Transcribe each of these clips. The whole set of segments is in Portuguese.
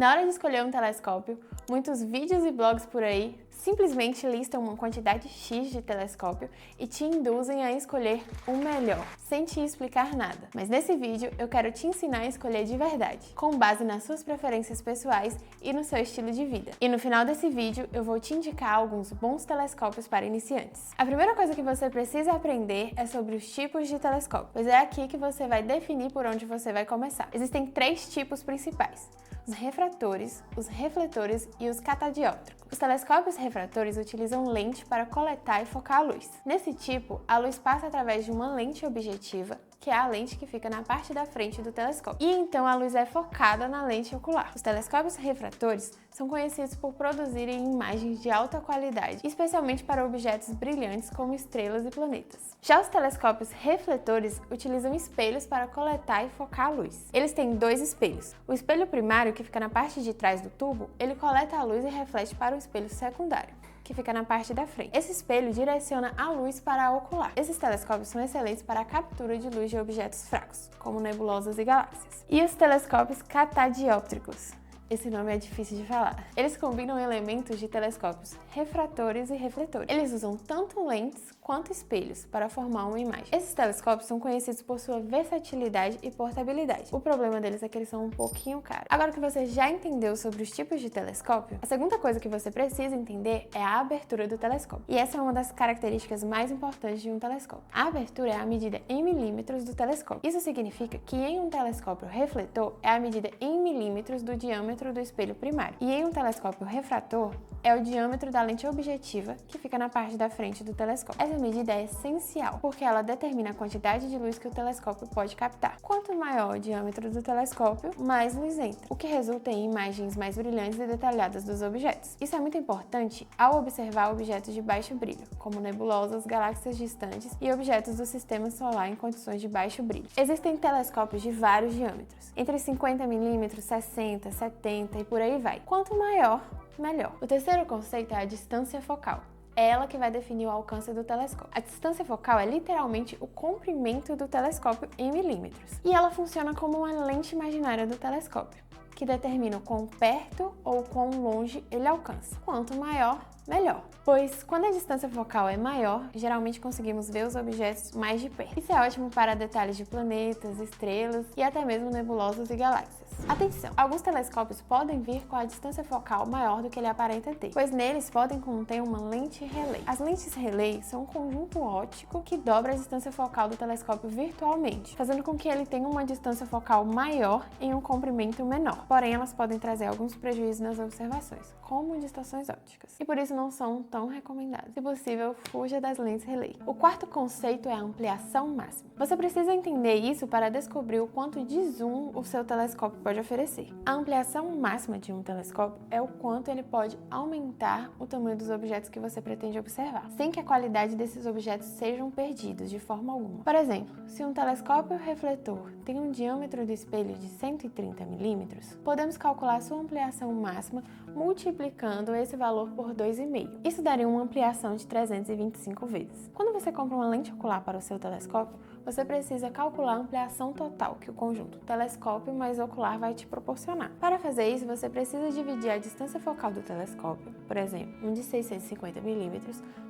Na hora de escolher um telescópio, muitos vídeos e blogs por aí simplesmente listam uma quantidade X de telescópio e te induzem a escolher o melhor, sem te explicar nada. Mas nesse vídeo eu quero te ensinar a escolher de verdade, com base nas suas preferências pessoais e no seu estilo de vida. E no final desse vídeo eu vou te indicar alguns bons telescópios para iniciantes. A primeira coisa que você precisa aprender é sobre os tipos de telescópio, pois é aqui que você vai definir por onde você vai começar. Existem 3 tipos principais: os refratores, os refletores e os catadióptricos. Os telescópios refratores utilizam lente para coletar e focar a luz. Nesse tipo, a luz passa através de uma lente objetiva, que é a lente que fica na parte da frente do telescópio. E então a luz é focada na lente ocular. Os telescópios refratores são conhecidos por produzirem imagens de alta qualidade, especialmente para objetos brilhantes como estrelas e planetas. Já os telescópios refletores utilizam espelhos para coletar e focar a luz. Eles têm 2 espelhos. O espelho primário, que fica na parte de trás do tubo, ele coleta a luz e reflete para o espelho secundário, que fica na parte da frente. Esse espelho direciona a luz para a ocular. Esses telescópios são excelentes para a captura de luz de objetos fracos, como nebulosas e galáxias. E os telescópios catadióptricos? Esse nome é difícil de falar. Eles combinam elementos de telescópios refratores e refletores. Eles usam tanto lentes quanto espelhos para formar uma imagem. Esses telescópios são conhecidos por sua versatilidade e portabilidade. O problema deles é que eles são um pouquinho caros. Agora que você já entendeu sobre os tipos de telescópio, a segunda coisa que você precisa entender é a abertura do telescópio. E essa é uma das características mais importantes de um telescópio. A abertura é a medida em milímetros do telescópio. Isso significa que em um telescópio refletor é a medida em milímetros do diâmetro do espelho primário. E em um telescópio refrator é o diâmetro da lente objetiva, que fica na parte da frente do telescópio. Essa medida é essencial, porque ela determina a quantidade de luz que o telescópio pode captar. Quanto maior o diâmetro do telescópio, mais luz entra, o que resulta em imagens mais brilhantes e detalhadas dos objetos. Isso é muito importante ao observar objetos de baixo brilho, como nebulosas, galáxias distantes e objetos do sistema solar em condições de baixo brilho. Existem telescópios de vários diâmetros, entre 50 mm, 60, 70 e por aí vai. Quanto maior, melhor. O terceiro conceito é a distância focal. É ela que vai definir o alcance do telescópio. A distância focal é literalmente o comprimento do telescópio em milímetros. E ela funciona como uma lente imaginária do telescópio, que determina o quão perto ou quão longe ele alcança. Quanto maior, melhor. Pois quando a distância focal é maior, geralmente conseguimos ver os objetos mais de perto. Isso é ótimo para detalhes de planetas, estrelas e até mesmo nebulosas e galáxias. Atenção! Alguns telescópios podem vir com a distância focal maior do que ele aparenta ter, pois neles podem conter uma lente relé. As lentes relé são um conjunto óptico que dobra a distância focal do telescópio virtualmente, fazendo com que ele tenha uma distância focal maior em um comprimento menor. Porém, elas podem trazer alguns prejuízos nas observações, como distorções ópticas, e por isso não são tão recomendadas. Se possível, fuja das lentes relé. O quarto conceito é a ampliação máxima. Você precisa entender isso para descobrir o quanto de zoom o seu telescópio pode oferecer. A ampliação máxima de um telescópio é o quanto ele pode aumentar o tamanho dos objetos que você pretende observar, sem que a qualidade desses objetos sejam perdidos de forma alguma. Por exemplo, se um telescópio refletor tem um diâmetro do espelho de 130 mm, podemos calcular sua ampliação máxima multiplicando esse valor por 2,5. Isso daria uma ampliação de 325 vezes. Quando você compra uma lente ocular para o seu telescópio, você precisa calcular a ampliação total que o conjunto telescópio mais ocular vai te proporcionar. Para fazer isso, você precisa dividir a distância focal do telescópio, por exemplo, um de 650 mm,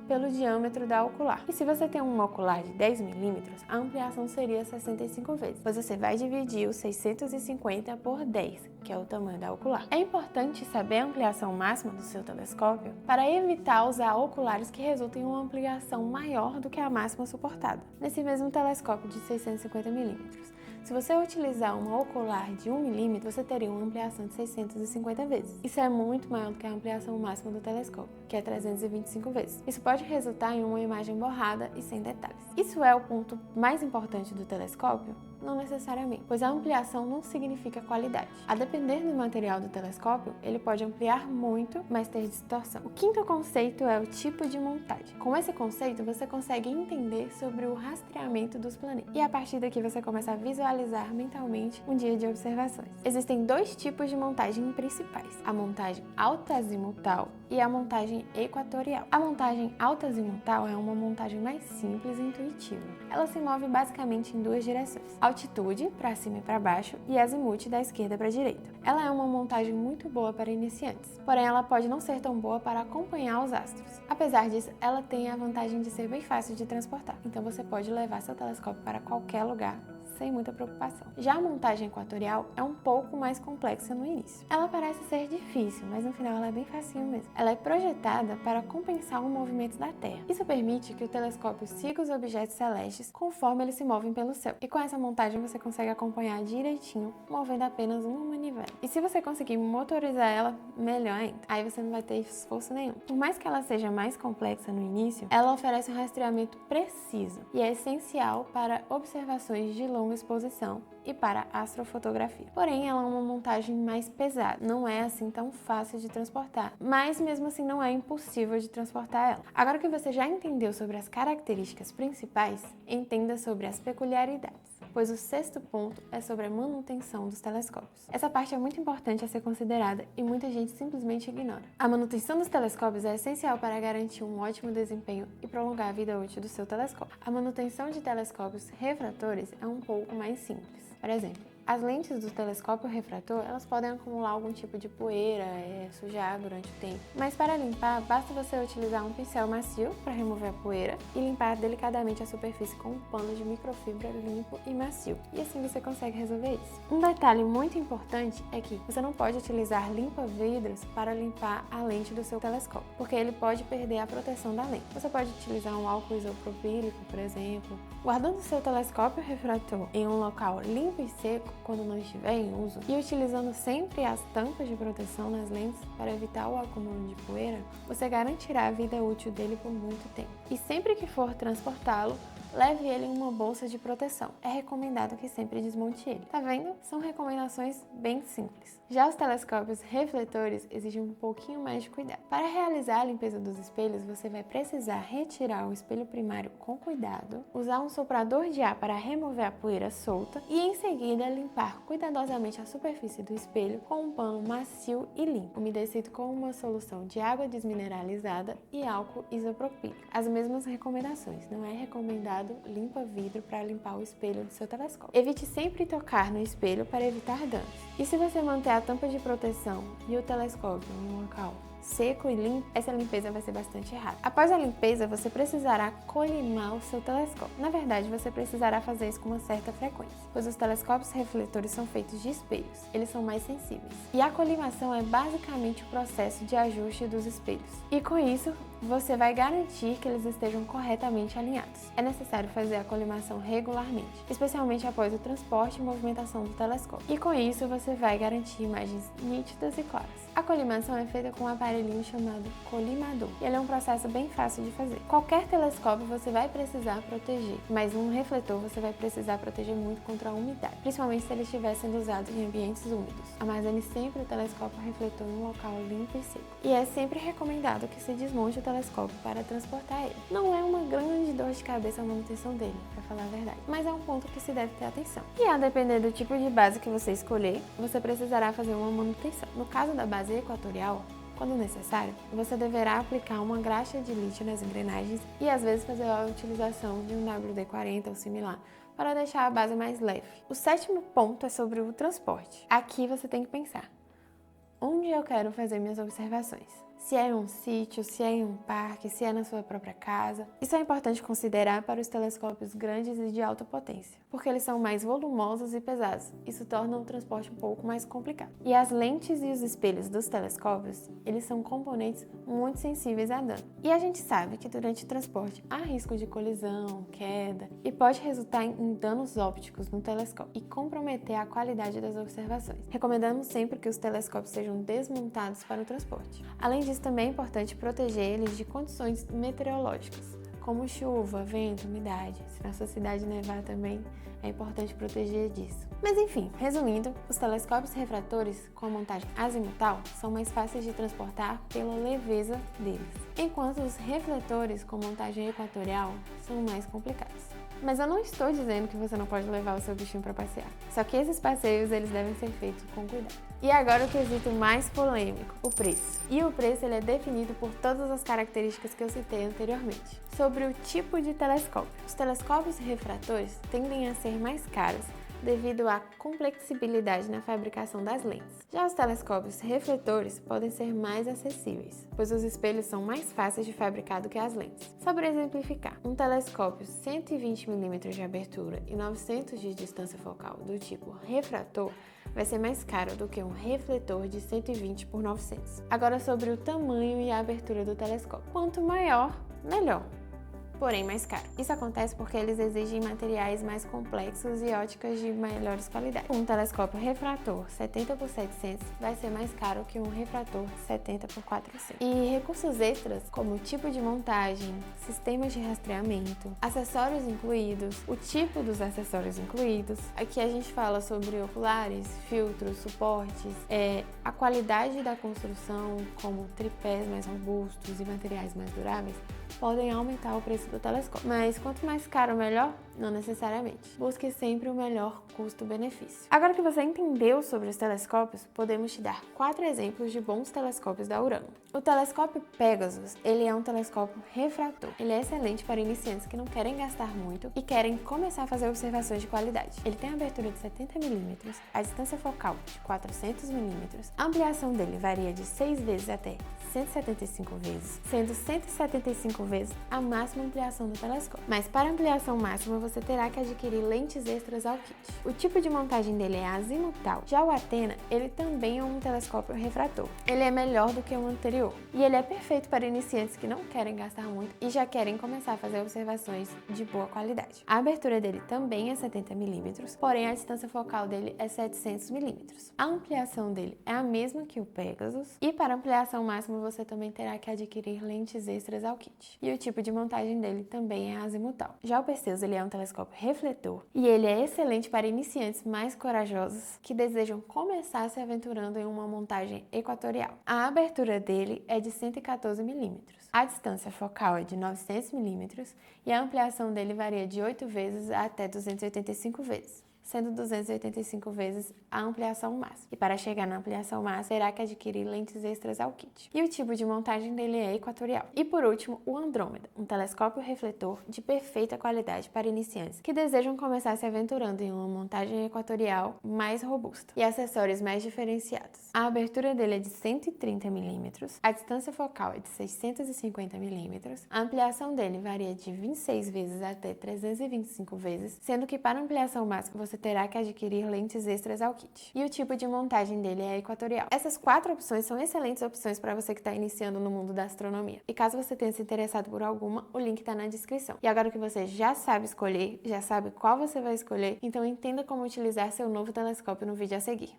pelo diâmetro da ocular. E se você tem um ocular de 10 mm, a ampliação seria 65 vezes, pois você vai dividir os 650 por 10, que é o tamanho da ocular. É importante saber a ampliação máxima do seu telescópio para evitar usar oculares que resultem em uma ampliação maior do que a máxima suportada. Nesse mesmo telescópio de 650 mm, se você utilizar uma ocular de 1 mm, você teria uma ampliação de 650 vezes. Isso é muito maior do que a ampliação máxima do telescópio, que é 325 vezes. Isso pode resultar em uma imagem borrada e sem detalhes. Isso é o ponto mais importante do telescópio? Não necessariamente, pois a ampliação não significa qualidade. A depender do material do telescópio, ele pode ampliar muito, mas ter distorção. O quinto conceito é o tipo de montagem. Com esse conceito, você consegue entender sobre o rastreamento dos planetas. E a partir daqui você começa a visualizar mentalmente um dia de observações. Existem 2 tipos de montagem principais: a montagem alta-azimutal e a montagem equatorial. A montagem alta-azimutal é uma montagem mais simples e intuitiva. Ela se move basicamente em 2 direções. altitude para cima e para baixo e azimuth da esquerda para a direita. Ela é uma montagem muito boa para iniciantes, porém ela pode não ser tão boa para acompanhar os astros. Apesar disso, ela tem a vantagem de ser bem fácil de transportar, então você pode levar seu telescópio para qualquer lugar sem muita preocupação. Já a montagem equatorial é um pouco mais complexa no início. Ela parece ser difícil, mas no final ela é bem facinho mesmo. Ela é projetada para compensar o movimento da Terra. Isso permite que o telescópio siga os objetos celestes conforme eles se movem pelo céu. E com essa montagem você consegue acompanhar direitinho, movendo apenas uma manivela. E se você conseguir motorizar ela, melhor ainda. Aí você não vai ter esforço nenhum. Por mais que ela seja mais complexa no início, ela oferece um rastreamento preciso e é essencial para observações de longa exposição e para astrofotografia. Porém, ela é uma montagem mais pesada, não é assim tão fácil de transportar, mas mesmo assim não é impossível de transportar ela. Agora que você já entendeu sobre as características principais, entenda sobre as peculiaridades, pois o sexto ponto é sobre a manutenção dos telescópios. Essa parte é muito importante a ser considerada e muita gente simplesmente ignora. A manutenção dos telescópios é essencial para garantir um ótimo desempenho e prolongar a vida útil do seu telescópio. A manutenção de telescópios refratores é um pouco mais simples. Por exemplo, as lentes do telescópio refrator, elas podem acumular algum tipo de poeira, sujar durante o tempo. Mas para limpar, basta você utilizar um pincel macio para remover a poeira e limpar delicadamente a superfície com um pano de microfibra limpo e macio. E assim você consegue resolver isso. Um detalhe muito importante é que você não pode utilizar limpa-vidros para limpar a lente do seu telescópio, porque ele pode perder a proteção da lente. Você pode utilizar um álcool isopropílico, por exemplo. Guardando seu telescópio refrator em um local limpo e seco, quando não estiver em uso, e utilizando sempre as tampas de proteção nas lentes para evitar o acúmulo de poeira, você garantirá a vida útil dele por muito tempo. E sempre que for transportá-lo, leve ele em uma bolsa de proteção. É recomendado que sempre desmonte ele. Tá vendo? São recomendações bem simples. Já os telescópios refletores exigem um pouquinho mais de cuidado. Para realizar a limpeza dos espelhos, você vai precisar retirar o espelho primário com cuidado, usar um soprador de ar para remover a poeira solta e em seguida limpar cuidadosamente a superfície do espelho com um pano macio e limpo, umedecido com uma solução de água desmineralizada e álcool isopropílico. As mesmas recomendações, não é recomendado limpa-vidro para limpar o espelho do seu telescópio. Evite sempre tocar no espelho para evitar danos. E se você manter a tampa de proteção e o telescópio em um local seco e limpo, essa limpeza vai ser bastante rápida. Após a limpeza, você precisará colimar o seu telescópio. Na verdade, você precisará fazer isso com uma certa frequência, pois os telescópios refletores são feitos de espelhos, eles são mais sensíveis. E a colimação é basicamente o processo de ajuste dos espelhos. E com isso, você vai garantir que eles estejam corretamente alinhados. É necessário fazer a colimação regularmente, especialmente após o transporte e movimentação do telescópio. E com isso, você vai garantir imagens nítidas e claras. A colimação é feita com um aparelhinho chamado colimador, e ele é um processo bem fácil de fazer. Qualquer telescópio você vai precisar proteger, mas um refletor você vai precisar proteger muito contra a umidade, principalmente se ele estiver sendo usado em ambientes úmidos. Armazene sempre o telescópio refletor em um local limpo e seco. E é sempre recomendado que se desmonte o telescópio para transportar ele. Não é uma grande dor de cabeça a manutenção dele, para falar a verdade, mas é um ponto que se deve ter atenção. E a depender do tipo de base que você escolher, você precisará fazer uma manutenção. No caso da base equatorial, quando necessário, você deverá aplicar uma graxa de lítio nas engrenagens e às vezes fazer a utilização de um WD-40 ou similar para deixar a base mais leve. O sétimo ponto é sobre o transporte. Aqui você tem que pensar: onde eu quero fazer minhas observações? Se é em um sítio, se é em um parque, se é na sua própria casa. Isso é importante considerar para os telescópios grandes e de alta potência, porque eles são mais volumosos e pesados. Isso torna o transporte um pouco mais complicado. E as lentes e os espelhos dos telescópios, eles são componentes muito sensíveis a dano. E a gente sabe que durante o transporte há risco de colisão, queda, e pode resultar em danos ópticos no telescópio e comprometer a qualidade das observações. Recomendamos sempre que os telescópios sejam desmontados para o transporte. Além disso, também é importante proteger eles de condições meteorológicas, como chuva, vento, umidade. Se na sua cidade nevar também, é importante proteger disso. Mas enfim, resumindo, os telescópios refratores com a montagem azimutal são mais fáceis de transportar pela leveza deles, enquanto os refletores com montagem equatorial são mais complicados. Mas eu não estou dizendo que você não pode levar o seu bichinho para passear. Só que esses passeios eles devem ser feitos com cuidado. E agora o quesito mais polêmico, o preço. E o preço ele é definido por todas as características que eu citei anteriormente. Sobre o tipo de telescópio. Os telescópios refratores tendem a ser ser mais caros devido à complexibilidade na fabricação das lentes. Já os telescópios refletores podem ser mais acessíveis, pois os espelhos são mais fáceis de fabricar do que as lentes. Só para exemplificar, um telescópio 120 mm de abertura e 900 de distância focal do tipo refrator vai ser mais caro do que um refletor de 120 por 900. Agora sobre o tamanho e a abertura do telescópio. Quanto maior, melhor, porém mais caro. Isso acontece porque eles exigem materiais mais complexos e óticas de melhores qualidades. Um telescópio refrator 70 por 700 vai ser mais caro que um refrator 70 por 400. E recursos extras, como tipo de montagem, sistemas de rastreamento, acessórios incluídos, o tipo dos acessórios incluídos. Aqui a gente fala sobre oculares, filtros, suportes, a qualidade da construção, como tripés mais robustos e materiais mais duráveis, podem aumentar o preço do telescópio. Mas quanto mais caro, melhor? Não necessariamente. Busque sempre o melhor custo-benefício. Agora que você entendeu sobre os telescópios, podemos te dar 4 exemplos de bons telescópios da Urano. O telescópio Pegasus, ele é um telescópio refrator. Ele é excelente para iniciantes que não querem gastar muito e querem começar a fazer observações de qualidade. Ele tem a abertura de 70 mm, a distância focal de 400 mm, a ampliação dele varia de 6 vezes até 175 vezes, sendo 175 vezes a máxima ampliação do telescópio. Mas para ampliação máxima, você terá que adquirir lentes extras ao kit. O tipo de montagem dele é azimutal. Já o Athena, ele também é um telescópio refrator. Ele é melhor do que o anterior. E ele é perfeito para iniciantes que não querem gastar muito e já querem começar a fazer observações de boa qualidade. A abertura dele também é 70 mm, porém a distância focal dele é 700 mm. A ampliação dele é a mesma que o Pegasus e para ampliação máxima você também terá que adquirir lentes extras ao kit. E o tipo de montagem dele também é azimutal. Já o Perseus, ele é um telescópio refletor e ele é excelente para iniciantes mais corajosos que desejam começar se aventurando em uma montagem equatorial. A abertura dele é de 114 mm. A distância focal é de 900 mm e a ampliação dele varia de 8 vezes até 285 vezes, sendo 285 vezes a ampliação máxima. E para chegar na ampliação máxima, terá que adquirir lentes extras ao kit. E o tipo de montagem dele é equatorial. E por último, o Andrômeda, um telescópio refletor de perfeita qualidade para iniciantes que desejam começar se aventurando em uma montagem equatorial mais robusta e acessórios mais diferenciados. A abertura dele é de 130 mm, a distância focal é de 650 mm, a ampliação dele varia de 26 vezes até 325 vezes, sendo que para ampliação máxima você terá que adquirir lentes extras ao kit. E o tipo de montagem dele é equatorial. Essas 4 opções são excelentes opções para você que está iniciando no mundo da astronomia. E caso você tenha se interessado por alguma, o link está na descrição. E agora que você já sabe escolher, já sabe qual você vai escolher, então entenda como utilizar seu novo telescópio no vídeo a seguir.